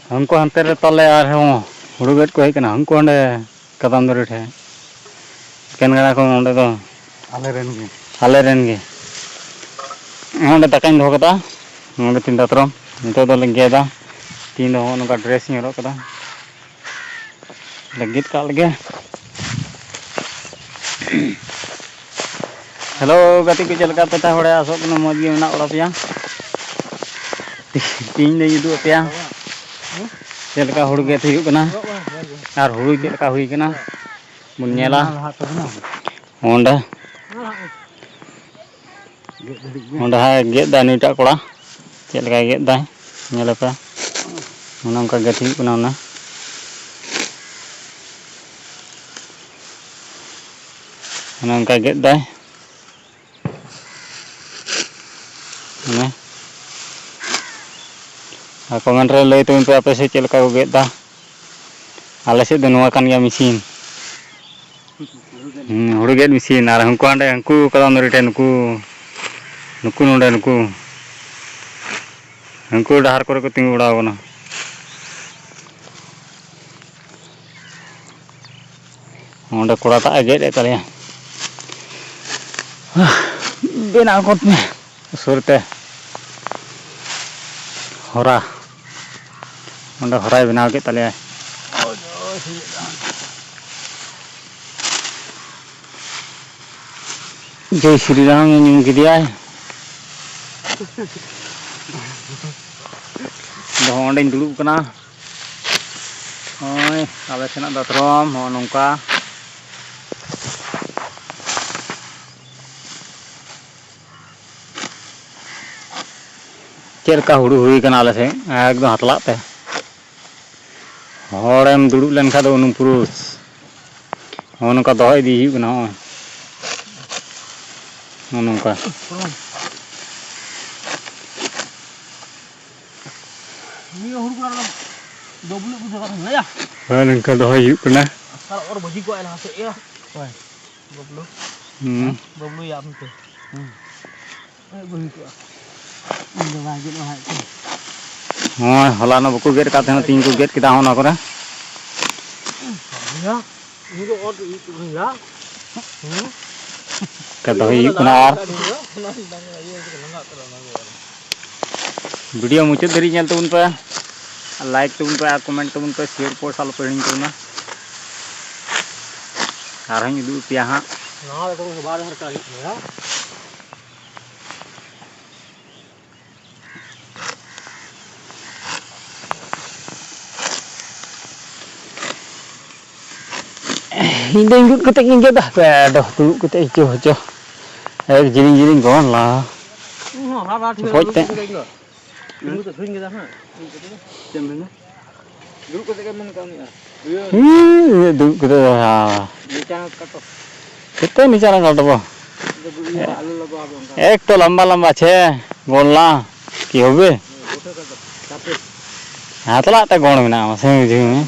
हमको हंते रे तले आर हुड़ू गेट को हेकना हमको अंडे कदम दरे ठे केन गड़ा को अंडे दो आले रेन गे अंडे दाकाኝ दो कदा अंडे तीन दातरम नितो दो गेदा तीन दो नका ड्रेस हरो कदा लगीत का लगे हेलो गति को चलका पता होड़े आसो कनो मज गे मेना ओड़ा पिया तीन दे युदु पिया चलका हुड़ गे थी कना आर हुड़ चलका हुई कना मुन नेला ओंडा ओंडा गेद दा नीटा कोड़ा चलका गेद दा नेला पे ओना का गति कना ओना ओना का गेद दा ओना कमेंट रे लई तुम पे आपे से चलका को गेद दा आले से दो नवा कान गया मशीन हुड़ गेद मशीन आर हमको अंडे हमको कदम रिटे नुकु नुकु नोडे नुकु हमको डहार करे को तिंग उड़ाव ना ओंडे कोड़ा ता गेद ए तले बेना कोत में सुरते होरा ओंडे होराय बनाव के तले जय श्री राम न्यूम के दिया ओंडे दुड़ुब कना ओय आले सेना दातरम हो नोंका चलका हुड़ू हुई कना आले से एकदम हतला पे होड़ेम दुड़ुब लेनखा दो उनु पुरुष हो नोंका दो इदी हिउ कना हो नोंका नोंका दो हिउ कना और बजी को आला से या ओय बबलू बबलू याम ते बजी को इंदो बागे नो हाय हां हला न बको गेट का थे तीन को गेट किदा होना करे या इनो और या का दो हिउ कना वीडियो मुचाद धरी नेल तबुन पे लाइक तबुन पे कमेंट तबुन पे शेयर पोस्ट साल पेहिन तबुना आर हन दु पिया हा ना तो बाहर हर का या हिंदे गुट कते इंगे दा पेडो तु कते इचो होचो एक जिरिंग गोन ला हां रात में होते इनु तो थुइन गेदा हां चेमने दुड़ कते के मन कानी दुड़ कते हा नीचा काटो कते नीचा ना काटबो आलू लगो आबो एक तो लंबा लंबा छे गोलना की होबे हातला ते गोण मेना से बुझी में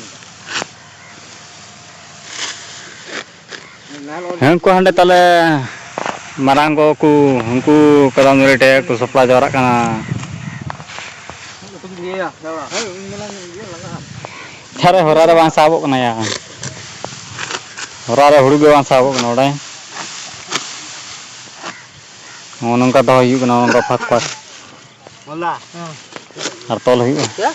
हमको हंडे तले मारांगो को हमको कदम रेटे को सप्ला जवरा कना थारे होरा रे बां साबो कना या होरा रे हुड़ु गे बां साबो कना ओडे नोंका दो हिउ कना नोंका फात फात होला आर तोल हिउ क्या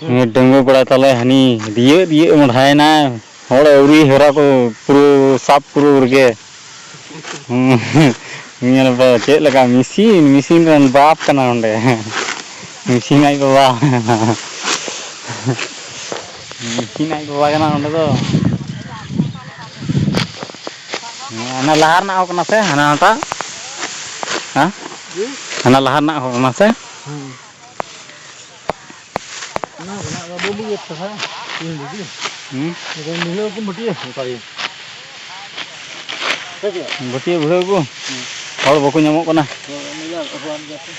डंगो पड़ा तले हनी दिए मढ़ाए ना होड़ औरी हेरा को पुरो साप पुरो उरगे मियान बा चेक लगा मशीन रन बाप कना ओंडे मशीन आई बाबा कना ओंडे दो ana lahar na ho kana se hana ta ha ana lahar na ho kana se ना बना बोलू ये तो है ये देखिए लेकिन नीलो को मटिए होता है क्या बटिए भुड़े को और बको नामो कना नीला अफवान जाते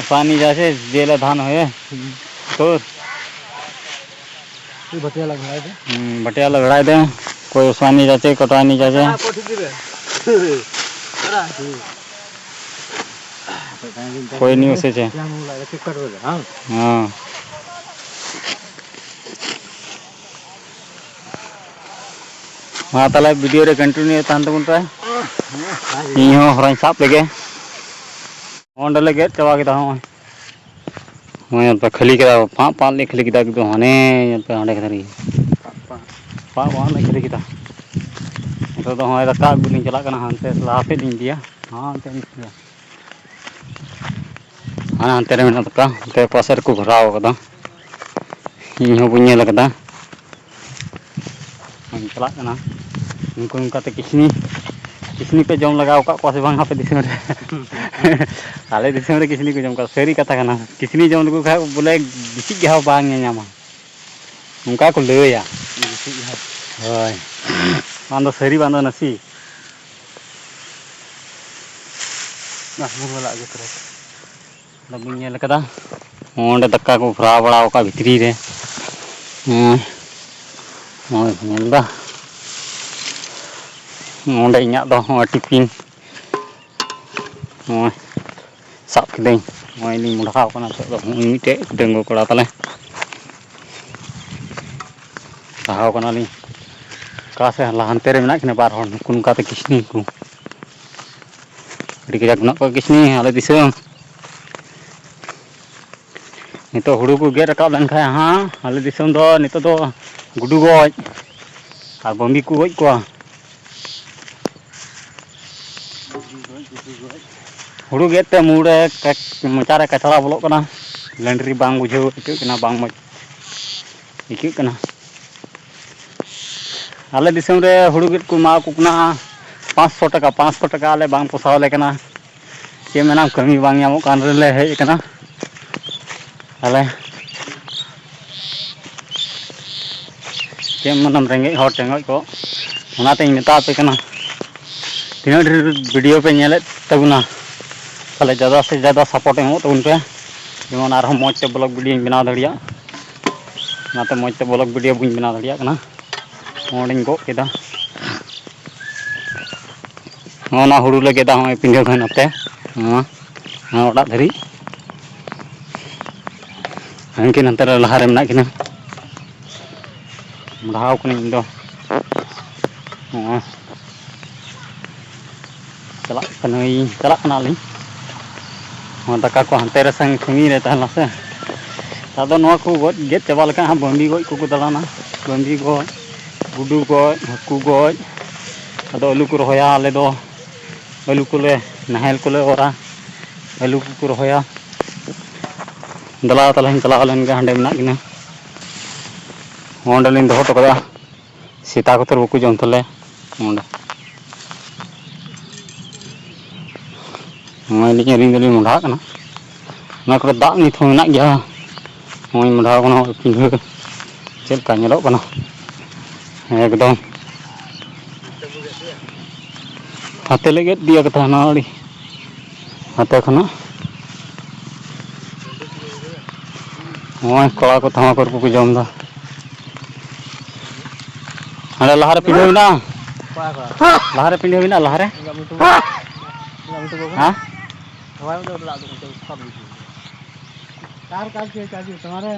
पानी जासे जेला धान होए तो बटिया लग रहा है बटिया लग दे कोई उसवा नहीं जाचे कटवा नहीं जाचे कोई नहीं उसे चे हाँ हाँ ताला वीडियो रे कंटिन्यू तान तबुन पे ᱤᱧ ᱦᱚᱸ ᱦᱚᱨᱟᱧ ᱥᱟᱵ ᱞᱮᱜᱮ ᱚᱸᱰᱮ ᱞᱮ ᱜᱮᱫ ᱪᱟᱵᱟ ᱠᱮᱫᱟ ᱦᱚᱸᱜᱼᱚᱭ ᱦᱚᱸᱜᱼᱚᱭ ᱯᱮ ᱠᱷᱟᱹᱞᱤ ᱠᱮᱫᱟ ᱯᱟᱸ ᱯᱟᱸ ᱞᱮ ᱠᱷᱟᱹᱞᱤ ᱠᱮᱫᱟ ᱮᱠᱫᱚᱢ ᱦᱟᱱᱮ ᱯᱮ ᱚᱸᱰᱮ ᱠᱮᱫᱟ ᱯᱟᱸ ᱯᱟᱸ ᱞᱮ ᱠᱷᱟᱹᱞᱤ ᱠᱮᱫᱟ ᱱᱤᱛᱚᱜ ᱫᱚ ᱦᱚᱸᱜᱼᱚᱭ ᱫᱟᱠᱟ ᱟᱹᱜᱩ ᱞᱤᱧ ᱪᱟᱞᱟᱜ ᱠᱟᱱᱟ ᱦᱟᱱᱛᱮ ᱞᱟᱦᱟ ᱥᱮᱫ ᱞᱤᱧ ᱤᱫᱤᱭᱟ ᱦᱟᱱᱛᱮ ᱞᱤᱧ ᱤᱫᱤᱭᱟ ᱦᱟᱱᱛᱮ ᱨᱮ ᱢᱮᱱᱟᱜ ᱫᱟᱠᱟ ᱚᱱᱛᱮ ᱯᱟᱥᱮ ᱨᱮᱠᱚ ᱵᱷᱚᱨᱟᱣ ᱠᱟᱫᱟ ᱤᱧ ᱦᱚᱸ ᱵᱟᱹᱧ ᱧᱮᱞ ᱠᱟᱫᱟ ᱦᱚᱸᱧ ᱪᱟᱞᱟᱜ ᱠᱟᱱᱟ ᱩᱱᱠᱩ ᱚᱱᱠᱟᱛᱮ ᱠᱤᱥᱱᱤ ᱯᱮ ᱡᱚᱢ ᱞᱟᱜᱟᱣ ᱟᱠᱟᱫ ᱠᱚᱣᱟ ᱥᱮ ᱵᱟᱝ ᱟᱯᱮ ᱫᱤᱥᱚᱢ ᱨᱮ ᱟᱞᱮ ᱫᱤᱥᱚᱢ ᱨᱮ ᱠᱤᱥᱱᱤ ᱠᱚ ᱡᱚᱢ ᱠᱚᱣᱟ ᱥᱟᱹᱨᱤ ᱠᱟᱛᱷᱟ ᱠᱟᱱᱟ ᱠᱤᱥᱱᱤ ᱡᱚᱢ ᱞᱮᱠᱚ ᱠᱷᱟᱡ ᱵᱚᱞᱮ ᱜᱤᱛᱤᱡ ᱜᱮᱦᱚᱸ ᱵᱟᱝ ᱧᱮᱧᱟᱢᱟ ᱚᱱᱠᱟ ᱠᱚ ᱞᱟᱹᱭᱟ ᱦᱳᱭ ᱵᱟᱝ ᱫᱚ ᱥᱟᱹᱨᱤ ᱵᱟᱝ ᱫᱚ ᱱᱟᱥᱮ ᱵᱟᱹᱧ ᱧᱮᱞ ᱠᱟᱫᱟ ᱚᱸᱰᱮ ᱫᱟᱠᱟ ᱠᱚ ᱵᱷᱚᱨᱟᱣ ᱵᱟᱲᱟ ᱟᱠᱟᱫ ᱵᱷᱤᱛᱨᱤ ᱨᱮ ᱱᱚᱜᱼᱚᱭ ᱧᱮᱞᱫᱟ ᱚᱸᱰᱮ ᱤᱧᱟᱹᱜ ᱫᱚ ᱦᱚᱸᱜᱼᱚᱭ ᱴᱤᱯᱤᱱ ᱱᱚᱜᱼᱚᱭ ᱥᱟᱵ ᱠᱤᱫᱟᱹᱧ ᱱᱚᱜᱼᱚᱭ ᱞᱤᱧ ᱢᱚᱰᱷᱟᱣ ᱠᱟᱱᱟ ᱱᱤᱛᱚᱜ ᱫᱚ ᱢᱤᱫᱴᱮᱡ ᱰᱟᱺᱜᱩᱣᱟᱹ ᱠᱚᱲᱟ ᱛᱟᱞᱮ ᱥᱟᱦᱟᱣ ᱠᱟᱱᱟᱞᱤᱧ ᱚᱠᱟ ᱥᱮᱫ ᱦᱟᱱᱛᱮ ᱨᱮ ᱢᱮᱱᱟᱜ ᱠᱤᱱᱟ ᱵᱟᱨ ᱦᱚᱲ ᱱᱩᱠᱩ ᱱᱚᱝᱠᱟᱛᱮ ᱠᱤᱥᱱᱤ ᱠᱚ ᱟᱹᱰᱤ ᱠᱟᱡᱟᱠ ᱢᱮᱱᱟᱜ ᱠᱚᱣᱟ ᱠᱤᱥᱱᱤ ᱟᱞᱮ ᱫᱤᱥᱚᱢ ᱱᱤᱛᱚᱜ ᱦᱩᱲᱩ ᱠᱚ ᱜᱮᱫ ᱨᱟᱠᱟᱵ ᱞᱮᱱᱠᱷᱟᱡ ᱦᱟᱸ ᱟᱞᱮ ᱫᱤᱥᱚᱢ ᱫᱚ ᱱᱤᱛᱚᱜ ᱫᱚ ᱜᱩᱰᱩ ᱜᱚᱡ ᱟᱨ ᱵᱟᱹᱢᱵᱤ ᱠᱚ ᱜᱚᱡ ᱠᱚᱣᱟ ᱦᱩᱲᱩ ᱜᱮᱫ ᱛᱮ ᱢᱩ ᱨᱮ ᱢᱚᱪᱟ ᱨᱮ ᱠᱟᱪᱲᱟ ᱵᱚᱞᱚᱜ ᱠᱟᱱᱟ ᱞᱟᱹᱰᱨᱤ ᱵᱟᱝ ᱵᱩᱡᱷᱟᱹᱣ ᱟᱹᱭᱠᱟᱹᱜ ᱠᱟᱱᱟ ᱵᱟᱝ ᱢᱚᱡᱽ ᱟᱹᱭᱠᱟᱹᱜ ᱠᱟᱱᱟ ᱟᱞᱮ ᱫᱤᱥᱚᱢ ᱨᱮ ᱦᱩᱲᱩ ᱜᱮᱫ ᱠᱚ ᱮᱢᱟ ᱠᱚ ᱠᱟᱱᱟ 500 ᱴᱟᱠᱟ ᱟᱞᱮ ᱵᱟᱝ ᱯᱚᱥᱟᱣ ᱟᱞᱮ ᱠᱟᱱᱟ ᱪᱮᱫ ᱢᱮᱱᱟᱢ ᱠᱟᱹᱢᱤ ᱵᱟᱝ ᱧᱟᱢᱚᱜ ᱠᱟᱱ ᱨᱮᱞᱮ ᱦᱮᱡ ᱟᱠᱟᱱᱟ ᱟᱞᱮ ᱪᱮᱫ ᱢᱮᱱᱟᱢ ᱨᱮᱸᱜᱮᱡ ᱦᱚᱲ ᱴᱮᱸᱜᱚᱡ ᱠᱚ ᱚᱱᱟᱛᱮᱧ ᱢᱮᱛᱟᱣᱟᱯᱮ ᱠᱟᱱᱟ ᱛᱤᱱᱟᱹᱜ ᱰᱷᱮᱨ ᱵᱷᱤᱰᱤᱭᱳ ᱯᱮ ᱧᱮᱞᱮᱫ ᱛᱟᱵᱚᱱᱟ ᱛᱟᱦᱚᱞᱮ ᱡᱟᱫᱟ ᱥᱮ ᱡᱟᱫᱟ ᱥᱟᱯᱳᱨᱴ ᱮᱢᱚᱜ ᱛᱟᱵᱚᱱ ᱯᱮ ᱡᱮᱢᱚᱱ ᱟᱨᱦᱚᱸ ᱢᱚᱡᱽ ᱛᱮ ᱵᱞᱚᱜ ᱵᱷᱤᱰᱤᱭᱳᱧ ᱵᱮᱱᱟᱣ ᱫᱟᱲᱮᱭᱟᱜ ᱚᱱᱟᱛᱮ ᱢᱚᱡᱽ ᱛᱮ ᱵᱞᱚᱜ ᱵᱷᱤᱰᱤᱭᱳ ᱵᱟᱹᱧ ᱵᱮᱱᱟᱣ ᱫᱟᱲᱮᱭᱟᱜ ᱠᱟᱱᱟ ᱚᱸᱰᱮᱧ ᱜᱚᱜ ᱠᱮᱫᱟ ᱚᱱᱟ ᱦᱩᱲᱩ ᱞᱮ ᱜᱮᱫᱟ ᱱᱚᱜᱼᱚᱭ ᱯᱤᱸᱰᱟᱹ ᱠᱷᱚᱱ ᱱᱚᱛᱮ ᱱᱚᱣᱟ ᱚᱲᱟᱜ ᱫᱷᱟᱹᱨᱤᱡ ᱩᱱᱠᱤᱱ ᱦᱟᱱᱛᱮ ᱨᱮ ᱞᱟᱦᱟᱨᱮ ᱢᱮᱱᱟᱜ ᱠᱤᱱᱟ ᱢᱚᱰᱷᱟᱣ ᱠᱟᱹᱱᱟᱹᱧ ᱤᱧ ᱫᱚ ᱪᱟᱞᱟᱜ ᱠᱟᱱᱟᱞᱤᱧ ᱫᱟᱠᱟ ᱠᱚ ᱦᱟᱱᱛᱮ ᱨᱮ ᱥᱟᱺᱜᱤᱧ ᱨᱮ ᱛᱟᱦᱮᱱᱟ ᱥᱮ ᱟᱫᱚ ᱱᱚᱣᱟ ᱠᱚ ᱜᱮᱫ ᱪᱟᱵᱟ ᱞᱮᱠᱷᱟᱱ ᱦᱟᱸᱜ ᱵᱟᱺᱵᱤ ᱜᱚᱡ ᱠᱚᱠᱚ ᱫᱟᱬᱟᱱᱟ ᱵᱟᱺᱵᱤ ᱜᱚᱡ ᱜᱩᱰᱩ ᱜᱚᱡ ᱦᱟᱹᱠᱩ ᱜᱚᱡ ᱟᱫᱚ ᱟᱹᱞᱩ ᱠᱚ ᱨᱚᱦᱚᱭᱟ ᱟᱞᱮ ᱫᱚ ᱟᱹᱞᱩ ᱠᱚᱞᱮ ᱱᱟᱦᱮᱞ ᱠᱚᱞᱮ ᱚᱨᱟ ᱟᱹᱞᱩ ᱠᱚᱠᱚ ᱨᱚᱦᱚᱭᱟ ᱫᱮᱞᱟ ᱛᱟᱞᱦᱮᱧ ᱪᱟᱞᱟᱣ ᱞᱮᱱ ᱜᱮ ᱦᱟᱸᱰᱮ ᱢᱮᱱᱟᱜ ᱠᱤᱱᱟ ᱚᱸᱰᱮᱞᱤᱧ ᱫᱚᱦᱚ ᱦᱚᱴᱚ ᱠᱟᱫᱟ ᱥᱮᱛᱟ ᱠᱚᱛᱮ ᱵᱟᱠᱚ ᱡᱚᱢ ᱛᱟᱞᱮ ᱚᱸᱰᱮ ᱱᱚᱜᱼᱚᱭ ᱟᱹᱞᱤᱧ ᱫᱚᱞᱤᱧ ᱢᱚᱰᱷᱟᱜ ᱠᱟᱱᱟ ᱚᱱᱟ ᱠᱚᱨᱮ ᱫᱟᱜ ᱱᱤᱛ ᱦᱚᱸ ᱢᱮᱱᱟᱜ ᱜᱮᱭᱟ ᱱᱚᱜᱼᱚᱭ ᱢᱚᱰᱷᱟᱣ ᱠᱟᱱᱟ ᱯᱤᱸᱰᱷᱟᱹ ᱪᱮᱫ ᱞᱮᱠᱟ ᱧᱮᱞᱚᱜ ᱠᱟᱱᱟ ᱮᱠᱫᱚᱢ ᱦᱟᱛᱮ ᱞᱮ ᱜᱮᱫ ᱤᱫᱤᱭᱟ ᱠᱟᱛᱷᱟ ᱱᱚᱣᱟ ᱦᱟᱛᱮ ᱠᱷᱚᱱᱟᱜ ᱱᱚᱜᱼᱚᱭ ᱠᱚᱲᱟ ᱠᱚ ᱛᱷᱟᱢᱟ ᱠᱚᱨ ᱠᱚᱠᱚ ᱡᱚᱢ ᱮᱫᱟ ᱦᱟᱸᱰᱮ ᱞᱟᱦᱟᱨᱮ ᱯᱤᱸᱰᱟᱹ ᱢᱮᱱᱟᱜᱼᱟ ᱞᱟᱦᱟᱨᱮ ᱯᱤᱸᱰᱟᱹ ᱢᱮᱱᱟᱜᱼᱟ ᱞᱟᱦᱟᱨᱮ हाँ कार काल से चाची तुम्हारे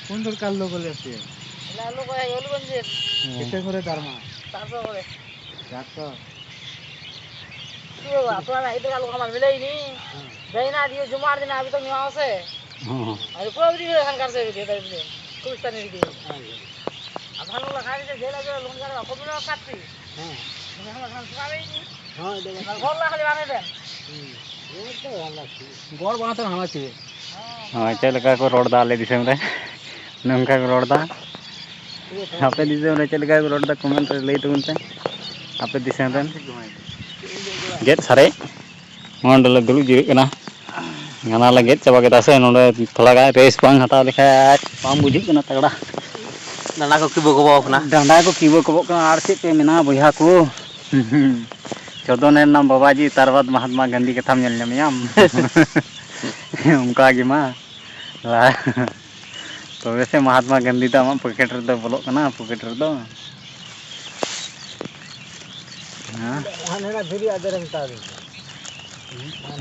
कौन दूर काल लोग ले आते हैं लालो को योल बंजे कितने करे दारमा 400 करे 400 तू आपला नाही तर काल कामाला मिले नहीं जाईना दियो जुमार दिन अभी तक निवास है हां अरे पूरा दिन संकार से देता है कुछ नहीं दी अब हम लोग लगा के जेला जो लोन कर को मिला काटती हां हम हम सुनावे नहीं हां देखो घर ला खाली बाने दे ये तो वाला गोड़ बनाते हम चाहिए हाँ चल का को रोड दा ले दिसम रे नंका को रोड दा आपे दिसम रे चल का को रोड दा कमेंट रे लई तबन पे आपे दिसम रे गेट सारे मोंडल दुलु जिरे कना गाना ले गेट चबा केदा से नोडे थोड़ा गा रेस बांग हटाव लेखा बाम बुझी कना तगड़ा डांडा को किबो कबो कना डांडा को किबो कबो कना आर से पे मेना बया को चौदनेर नाम बाबाजी तारबाद महात्मा गांधी कथाम नेल ᱧᱟᱢ उनका गे मा तो वैसे महात्मा गांधी तो आम पॉकेट रे बोलो कना पॉकेट रे दो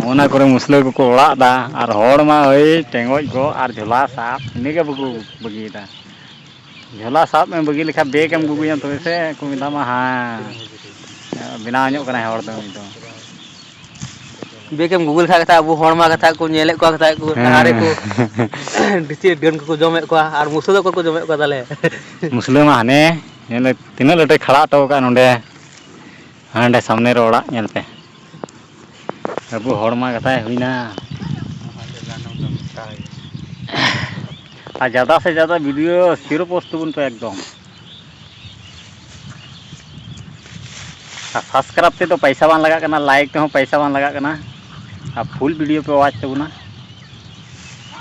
ओना करे मुसले को ओड़ा दा और होड़ मा ओई टेंगोज को और झोला साप इनेगे बगु बगीदा झोला साप में बगी लेखा बेग एम गुगुया तो वैसे को मिदा मा हां बिना ᱧᱚᱜ कना होड़ दो तो बेकेम गूगल खा कथा अब हरमा कथा को नेले को कथा को हारे को डिसी गन को जमे को और मुसले को जमे को ताले मुसले मा हने नेले तिना लटे खड़ा तो का नोंडे हांडे सामने रे ओड़ा नेल पे अब हरमा कथा हुईना आ ज़्यादा से ज़्यादा वीडियो सिरो पोस्ट बन पे एकदम सब्सक्राइब ते तो पैसा बान लगा करना लाइक ते पैसा बान लगा करना अब फुल वीडियो पे वाच तबना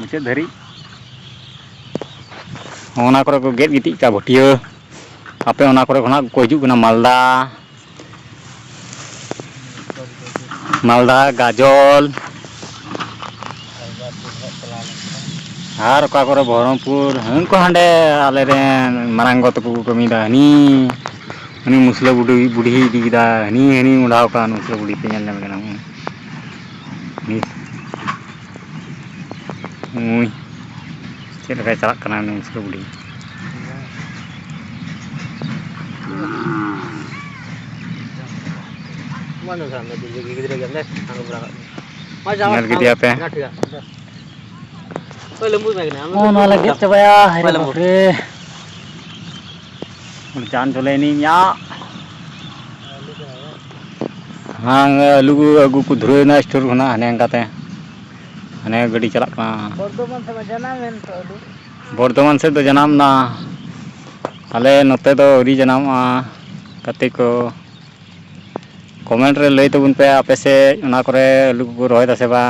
मुझे धरी ओना करे को गेट गिटी का भटियो आपे ओना करे खना को हिजु कना मालदा गाजल और का करे बहरमपुर हंको हांडे आले रे मारांगो तको कमीदा हनी मुसला बुढ़ी दिदा हनी उड़ाव का मुसला बुढ़ी पे नेल नेम कना नी मुई चेल का चला कना मुसला बुढ़ी मानो सामने दी गिदरे गेम दे आंगो बरा नेल गिदिया पे ओए लंबू में गना ओ ना लगे चबाया हरे रे जान चले नी या हाँ लुगु अगु को धुरे ना स्टोर होना हने अंगाते हने गड़ी चला का बर्धमान से तो जनाम ना आले नते तो उरी जनाम कते को कमेंट रे लई तबुन पे आपे से ना करे लुगु को रोय दसे बा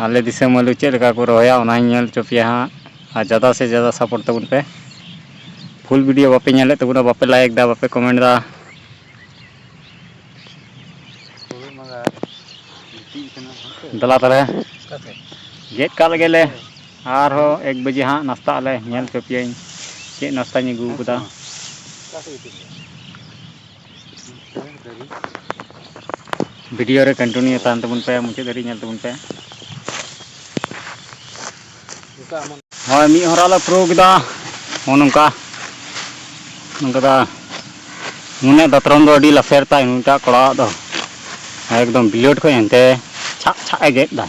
आले दिसम आलू चेल का को रोया ओना नेल चोपिया और ज़्यादा से ज़्यादा सपोर्ट तबुन पे फुल वीडियो बापे नेले तबुना बापे लाइक दा बापे कमेंट दा दला तरे गेट का लगेले और हो 1 बजे हाँ नाश्ता आले नेल चोपिया चे नाश्ता नी गु कुदा वीडियो रे कंटिन्यू तान तबुन पे मुझे धरी नेल तबुन पे हाँ मी हराला प्रो किदा नौका नौका मुने दतरम दो अड़ी लफेर ता इनुटा कड़ा दो एकदम बिलोट को एंते छाक छाक गेट दा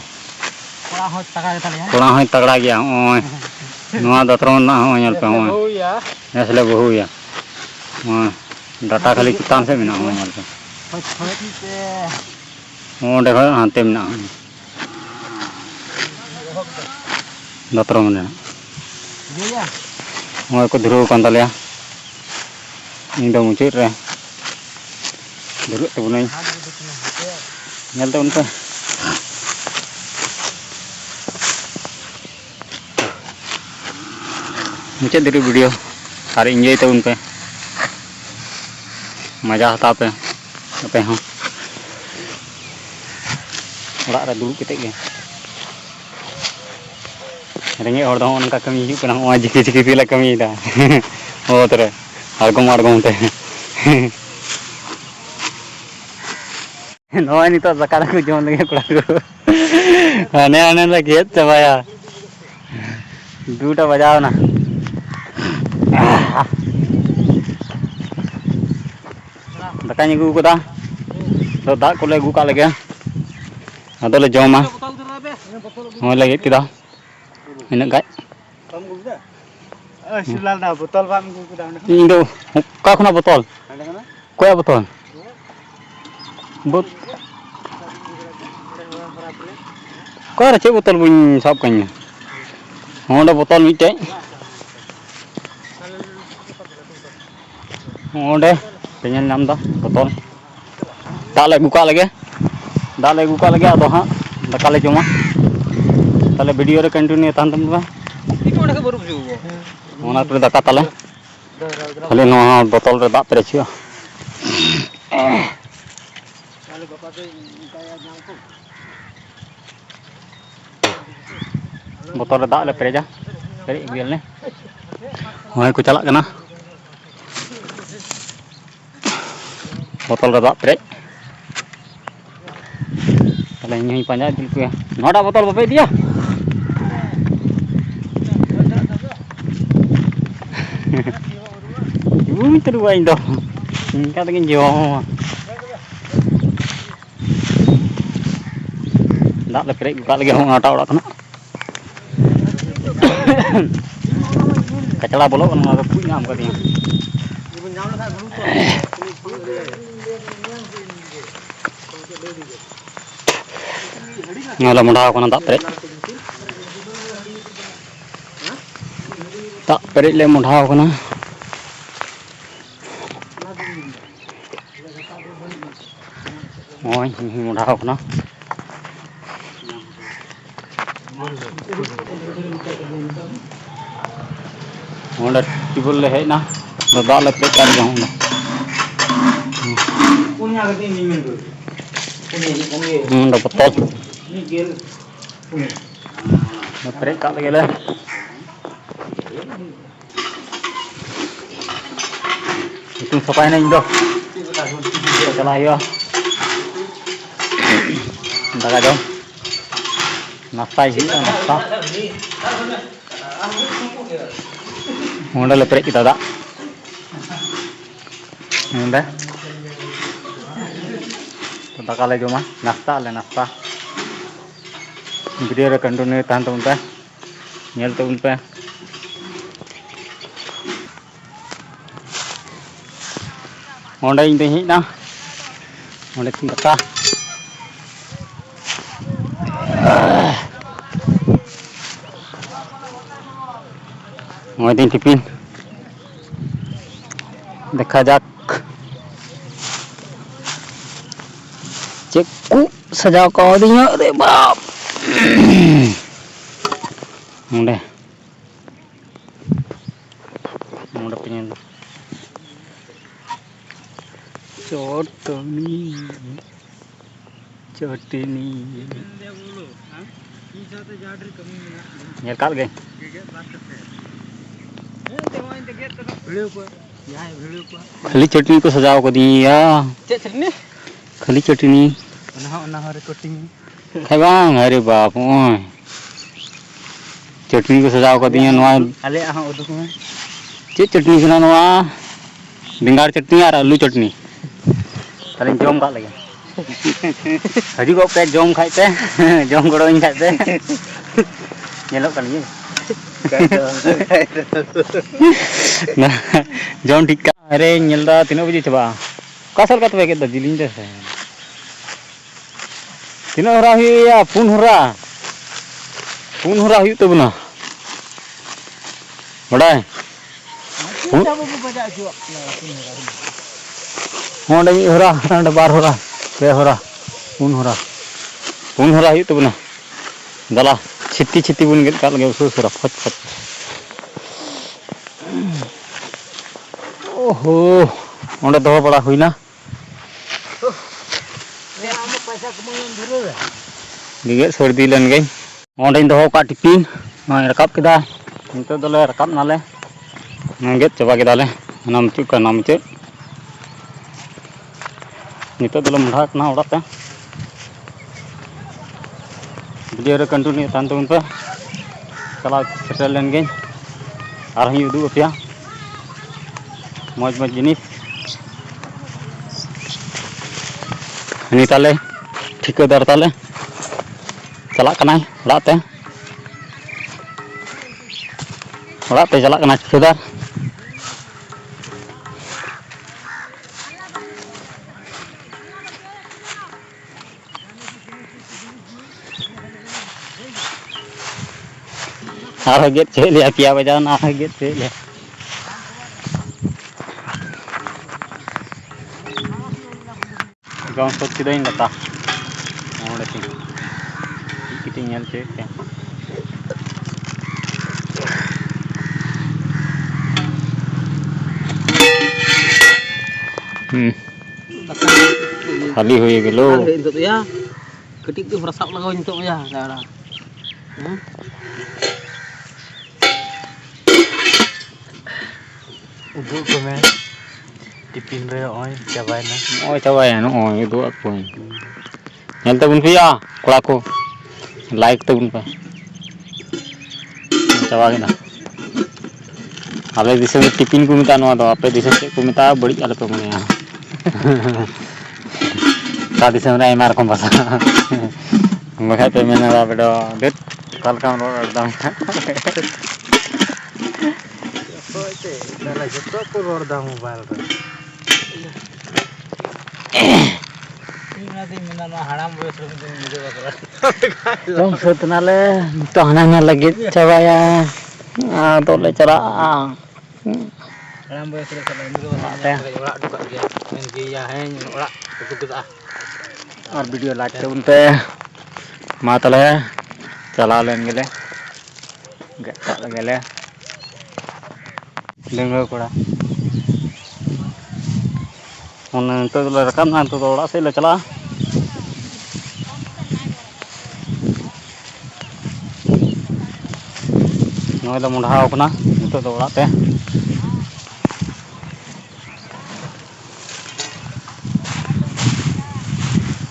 कोड़ा होय तगड़ा गया ओय नोआ दतरम ना हो नेल पे ओय नेसले बहुया ओय डाटा खाली चितान से बिना हो नेल पे ओंडे हो हांते बिना दतरम ने ओय को धुरो कान तालेया इन दो मुचे रे धुरो तबुनई नेल तबुन पे मुचे धुरो वीडियो और एंजॉय तबुन पे मजा हता पे पे हो ओड़ा रे दुड़ुब केते गे रेंगे हड़ दो उनका कमी हिजु कना ओ जिकी जिकी पिला कमी दा ओ तरे आड़गम ते नोय नितो जकाड़ा को जोन लगे कोड़ा को आने आने ला गेट चबाया दूटा बजाओ ना दका नी गु कोदा तो दा को ले गु का लगे अदले जोमा हो लगे किदा इन गाय शिवलाल ना बोतल बाम गु कुदा इन दो का खना बोतल कोया बोतल बोत कर चे बोतल बुन सब कन्या होंडे बोतल मिटे होंडे पेनल नाम दा बोतल दाले गुका लगे आदो हां दकाले जमा ताले वीडियो रे कंटिन्यू तान तम बा इको डे बरु बुझु ओना पर दका ताले खाली नो बोतल रे दात रे छियो botol le dak le pereja perik biel ne hoy ko chalak kana botol le dak perik tale nyui panja jil ku noda botol bape dia terus aing doh kata ngin jo dak le perik buka lagi hong ata orak kana kacala bolok kan ngaga pu nyam katanya ngala mudah kana tak perik le mudah kana oi mudah kana Honda tibul le hai na dak le perik kan jong na punya gede ni men tuh Honda botol ni gel perik kak lagi le itu sampai na indo chala yo daga jom nasta hi nasta Honda le perik kita dak Honda daga le joma nasta video re continue tahan tabun pe nyel tabun pe Honda ing teh na Honda tin daka Ngotin tipin देखा जाक चेकू सजाव को दिया अरे बाप मुंडे मुंडे pin चटनी ये काल गए खाली चटनी को सजाव को दिया खाली चटनी है बांग अरे बाप ओए चटनी को सजाव को दिया नवा अले आहा उदुक में चे चटनी सुना नवा बेंगार चटनी और आलू चटनी ताले जम का लगे हजी को पे जम खाइते जम गड़ो इन खाइते नेलो kan ye nah jom ठीक अरे nyelda tino biji coba kasar kat bagi dah jilin deh tino hura ya pun hura hiu tu buna badai honda mi hura honda bar hura pe hura pun hura hiu tu buna dala छित्ती बुन गए काल गए उसको सुरा फट ओहो ओंडे दो बड़ा हुई ना दिगे सर्दी लेन गई ओंडे दो का टिफिन रकाब केदा नितो दले रकाब नाले गेट चबा केदाले नाम चुक का नाम चे नितो दले मुढ़ा ना उड़ाते वीडियो रे कंटिन्यू तान तुम पे चला सेटल लेन गई और हम उदू पे मौज जिनिस हनी ताले ठिकादार ताले चला कनाय ओड़ाते चला कना ठिकादार आरो गेट छे लिया पिया बजा ना गेट छे लिया गांव सोच के दई लता ओडे ती किती नेल छे क्या खाली होई गेलो तो या ketik tu berasap lagu untuk ya, Uduk ko men. Tipin re oy cabay na. Ôi cháu ơi nó ôi đũa cuồng nhắn tao bún phi à qua cô like tao bún pa cháu cái nào ale disem tipin ko mita no do ape disem ko mita badi ale pe mane ta disem na mar kom basa maka pe mena da bedo det kal kam ro dam Oy te dala jotto ko ror da mobile re. Ini mena no haram boys ro din mujhe bakra. Dom sotna le to hana na lagi coba ya to le cara Haram boys ro kala mujhe bakra orak duka ge men ge ya hai orak tukut ah. और video like तो उनपे मातल है चला लेन गेले गेले लेंगे कोड़ा उन तो रकम ना तो ओड़ा से ले चला नोय लो मुंडा अपना तो ओड़ा पे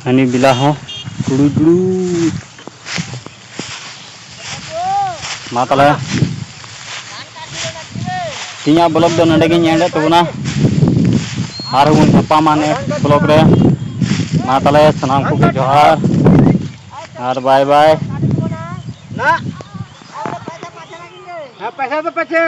हनी बिला हो कुड़ू कुड़ू मातला तीन ब्लॉक दो नडे के एंड तबना और उन छपा माने ब्लॉक रे मातला सनाम को जोहार और बाय बाय ना पैसा तो पचे